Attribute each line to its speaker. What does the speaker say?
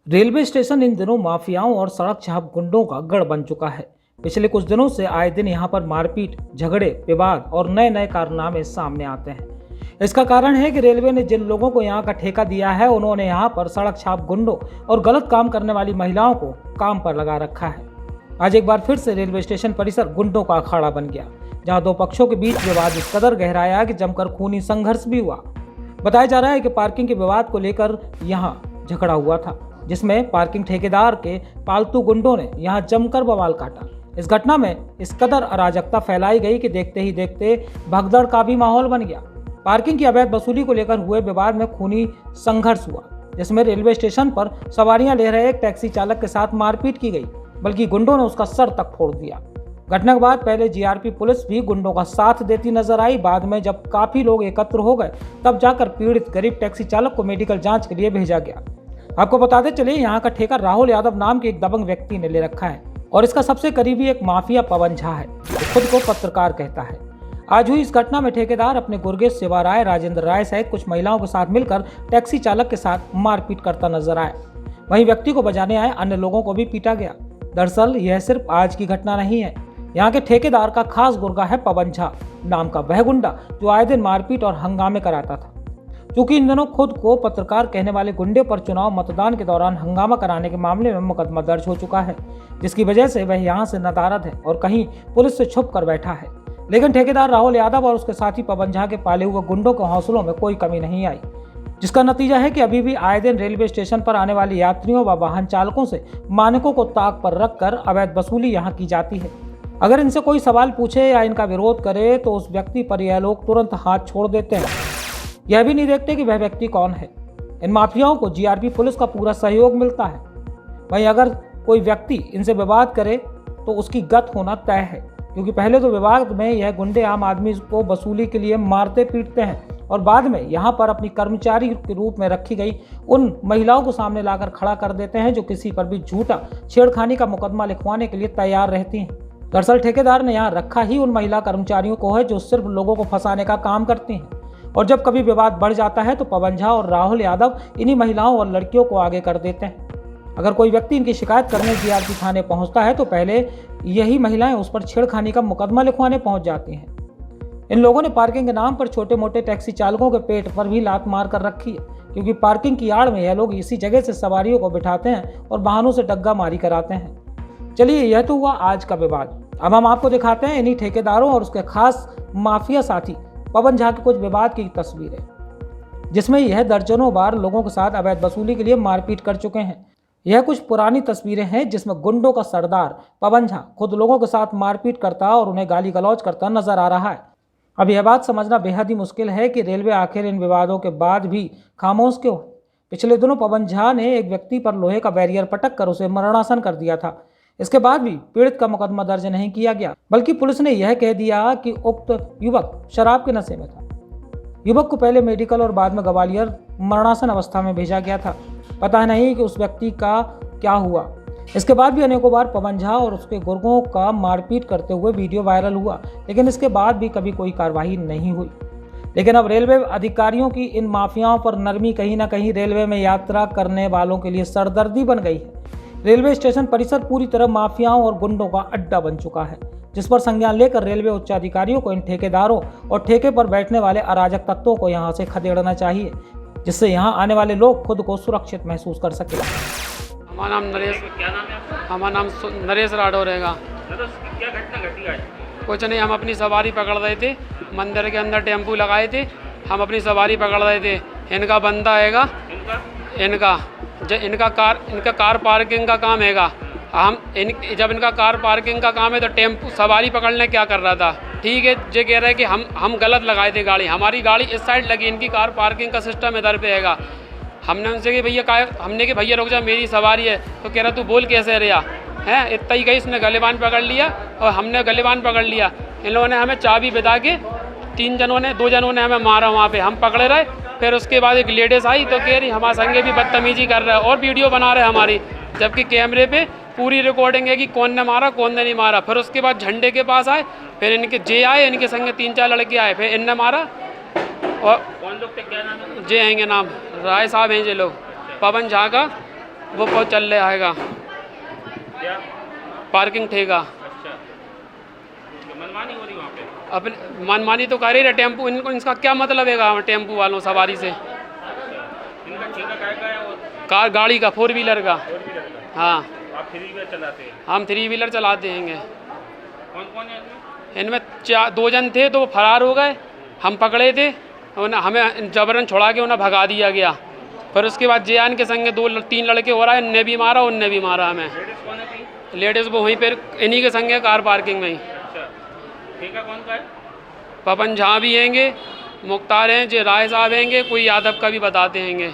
Speaker 1: Railway station इन दिनों माफियाओं और सड़क छाप गुंडों का गढ़ बन चुका है। पिछले कुछ दिनों से आए दिन यहां पर मारपीट, झगड़े, विवाद और नए नए कारनामे सामने आते हैं। इसका कारण है कि रेलवे ने जिन लोगों को यहां का ठेका दिया है, उन्होंने यहां पर सड़क छाप गुंडों और गलत काम करने वाली महिलाओं को काम पर लगा रखा है। आज एक बार फिर से रेलवे स्टेशन परिसर गुंडों का अखाड़ा बन गया, जहां दो पक्षों के बीच विवाद इस कदर गहराया कि जमकर खूनी संघर्ष भी हुआ। बताया जा रहा है कि पार्किंग के विवाद को लेकर यहां झगड़ा हुआ था, जिसमें पार्किंग ठेकेदार के पालतू गुंडों ने यहां जमकर बवाल काटा। इस घटना में इस कदर अराजकता फैलाई गई कि देखते ही देखते भगदड़ का भी माहौल बन गया। पार्किंग की अवैध वसूली को लेकर हुए विवाद में खूनी संघर्ष हुआ, जिसमें रेलवे स्टेशन पर सवारियां ले रहे एक टैक्सी चालक के साथ मारपीट की गई, बल्कि गुंडों ने उसका सर तक फोड़ दिया। घटना के बाद पहले जीआरपी पुलिस भी गुंडों का साथ देती नजर आई। बाद में जब काफी लोग एकत्र हो गए, तब जाकर पीड़ित गरीब टैक्सी चालक को मेडिकल जांच के लिए भेजा गया। आपको बताते चले, यहाँ का ठेका राहुल यादव नाम के एक दबंग व्यक्ति ने ले रखा है और इसका सबसे करीबी एक माफिया पवन झा है, जो खुद को पत्रकार कहता है। आज हुई इस घटना में ठेकेदार अपने गुर्गेश सेवा राय, राजेंद्र राय सहित कुछ महिलाओं के साथ मिलकर टैक्सी चालक के साथ मारपीट करता नजर आया। वहीं व्यक्ति को बचाने आए अन्य लोगों को भी पीटा गया। दरअसल यह सिर्फ आज की घटना नहीं है। यहाँ के ठेकेदार का खास गुर्गा है पवन झा नाम का वह गुंडा, जो आए दिन मारपीट और हंगामे कराता था। क्योंकि इन दिनों खुद को पत्रकार कहने वाले गुंडे पर चुनाव मतदान के दौरान हंगामा कराने के मामले में मुकदमा दर्ज हो चुका है, जिसकी वजह से वह यहाँ से नदारद है और कहीं पुलिस से छुप कर बैठा है। लेकिन ठेकेदार राहुल यादव और उसके साथी पवन झा के पाले हुए गुंडों के हौसलों में कोई कमी नहीं आई, जिसका नतीजा है कि अभी भी आए दिन रेलवे स्टेशन पर आने वाले यात्रियों व वाहन चालकों से मानकों को ताक पर रखकर अवैध वसूली यहाँ की जाती है। अगर इनसे कोई सवाल पूछे या इनका विरोध करे तो उस व्यक्ति पर यह लोग तुरंत हाथ छोड़ देते हैं, यह भी नहीं देखते कि वह व्यक्ति कौन है। इन माफियाओं को जीआरपी पुलिस का पूरा सहयोग मिलता है। वहीं अगर कोई व्यक्ति इनसे विवाद करे तो उसकी गत होना तय है, क्योंकि पहले तो विवाद में यह गुंडे आम आदमी को वसूली के लिए मारते पीटते हैं और बाद में यहाँ पर अपनी कर्मचारी के रूप में रखी गई उन महिलाओं को सामने लाकर खड़ा कर देते हैं, जो किसी पर भी झूठा छेड़खानी का मुकदमा लिखवाने के लिए तैयार रहती हैं। दरअसल ठेकेदार ने यहाँ रखा ही उन महिला कर्मचारियों को है, जो सिर्फ लोगों को फंसाने का काम करती हैं। और जब कभी विवाद बढ़ जाता है तो पवन झा और राहुल यादव इन्हीं महिलाओं और लड़कियों को आगे कर देते हैं। अगर कोई व्यक्ति इनकी शिकायत करने जीआरपी थाने पहुंचता है तो पहले यही महिलाएं उस पर छेड़खानी का मुकदमा लिखवाने पहुंच जाती हैं। इन लोगों ने पार्किंग के नाम पर छोटे मोटे टैक्सी चालकों के पेट पर भी लात मार कर रखी है, क्योंकि पार्किंग की आड़ में यह लोग इसी जगह से सवारियों को बिठाते हैं और वाहनों से डग्गा मारी कराते हैं। चलिए, यह तो हुआ आज का विवाद। अब हम आपको दिखाते हैं इन्हीं ठेकेदारों और उसके खास माफिया साथी पवन झा के कुछ विवाद की तस्वीरें, जिसमें यह दर्जनों बार लोगों के साथ अवैध वसूली के लिए मारपीट कर चुके हैं। यह कुछ पुरानी तस्वीरें हैं जिसमें गुंडों का सरदार पवन झा खुद लोगों के साथ मारपीट करता और उन्हें गाली गलौज करता नजर आ रहा है। अब यह बात समझना बेहद ही मुश्किल है कि रेलवे आखिर इन विवादों के बाद भी खामोश क्यों है। पिछले दिनों पवन झा ने एक व्यक्ति पर लोहे का बैरियर पटक कर उसे मरणासन कर दिया था। इसके बाद भी पीड़ित का मुकदमा दर्ज नहीं किया गया, बल्कि पुलिस ने यह कह दिया कि उक्त युवक शराब के नशे में था। युवक को पहले मेडिकल और बाद में ग्वालियर मरणासन अवस्था में भेजा गया था। पता नहीं कि उस व्यक्ति का क्या हुआ। इसके बाद भी अनेकों बार पवन झा और उसके गुर्गों का मारपीट करते हुए वीडियो वायरल हुआ, लेकिन इसके बाद भी कभी कोई कार्रवाई नहीं हुई। लेकिन अब रेलवे अधिकारियों की इन माफियाओं पर नरमी कहीं ना कहीं रेलवे में यात्रा करने वालों के लिए सरदर्दी बन गई है। रेलवे स्टेशन परिसर पूरी तरह माफियाओं और गुंडों का अड्डा बन चुका है, जिस पर संज्ञान लेकर रेलवे उच्चाधिकारियों को इन ठेकेदारों और ठेके पर बैठने वाले अराजक तत्वों को यहां से खदेड़ना चाहिए, जिससे यहां आने वाले लोग खुद को सुरक्षित महसूस कर सके।
Speaker 2: हमारा नाम नरेश, क्या नाम है आपका? हमारा नाम नरेश राठौर रहेगा। क्या घटना घटी आज? कुछ नहीं, हम अपनी सवारी पकड़ रहे थे, मंदिर के अंदर टेम्पू लगाए थे, हम अपनी सवारी पकड़ रहे थे। इनका बंदा आएगा, इनका कार पार्किंग का काम हैगा। जब इनका कार पार्किंग का काम है तो टेम्पू सवारी पकड़ने क्या कर रहा था, ठीक है। जो कह रहे हैं कि हम गलत लगाए थे गाड़ी, हमारी गाड़ी इस साइड लगी, इनकी कार पार्किंग का सिस्टम इधर पे हैगा। हमने उनसे कि भैया रुक जा, मेरी सवारी है। तो कह रहा तू बोल कैसे रहा है, इतना ही कही। इसने गलेबान पकड़ लिया और हमने गलेबान पकड़ लिया। इन लोगों ने हमें चाबी बिता के 2 जनों ने हमें मारा वहाँ पे, हम पकड़े रहे। फिर उसके बाद एक लेडीज़ आई तो कह रही हमारे संगे भी बदतमीजी कर रहा है और वीडियो बना रहे हमारी, जबकि कैमरे पे पूरी रिकॉर्डिंग है कि कौन ने मारा कौन ने नहीं मारा। फिर उसके बाद झंडे के पास आए, फिर इनके जे आए, इनके संगे 3-4 लड़के आए, फिर इनने मारा और
Speaker 3: कौन लोग थे, क्या नाम है?
Speaker 2: जे हैंगे नाम राय साहब हैं जे लोग, पवन झा का वो बहुत चल रहा हैगा
Speaker 3: क्या?
Speaker 2: पार्किंग ठेका।
Speaker 3: अच्छा, तो मनमानी हो रही वहाँ पे?
Speaker 2: अपने मनमानी तो कर ही रहे टेम्पू, इनको इसका क्या मतलब है टेम्पू वालों सवारी से?
Speaker 3: इनका ठेका काय का है? वो
Speaker 2: कार गाड़ी का 4 व्हीलर का।
Speaker 3: 4 व्हीलर का।
Speaker 2: हाँ,
Speaker 3: आप 3 व्हीलर चलाते हैं?
Speaker 2: हम 3 व्हीलर चलाते हैंगे।
Speaker 3: कौन कौन है इसमें?
Speaker 2: इनमें 2 जन थे तो वो फरार हो गए, हम पकड़े थे, उन्हें हमें जबरन छुड़ा के उन्हें भगा दिया गया। फिर उसके बाद जेआन के संगे 2-3 लड़के हो रहा है, इनने भी मारा, उनने भी मारा हमें।
Speaker 3: लेडीज कौन है थी?
Speaker 2: लेडीज़ वो वहीं पर इन्हीं के संगे कार पार्किंग में ही।
Speaker 3: अच्छा, ठेका कौन का है?
Speaker 2: पवन झा भी हैंगे, मुख्तार हैं, जो राय साहब हैंगे, कोई यादव का भी बताते हैंगे।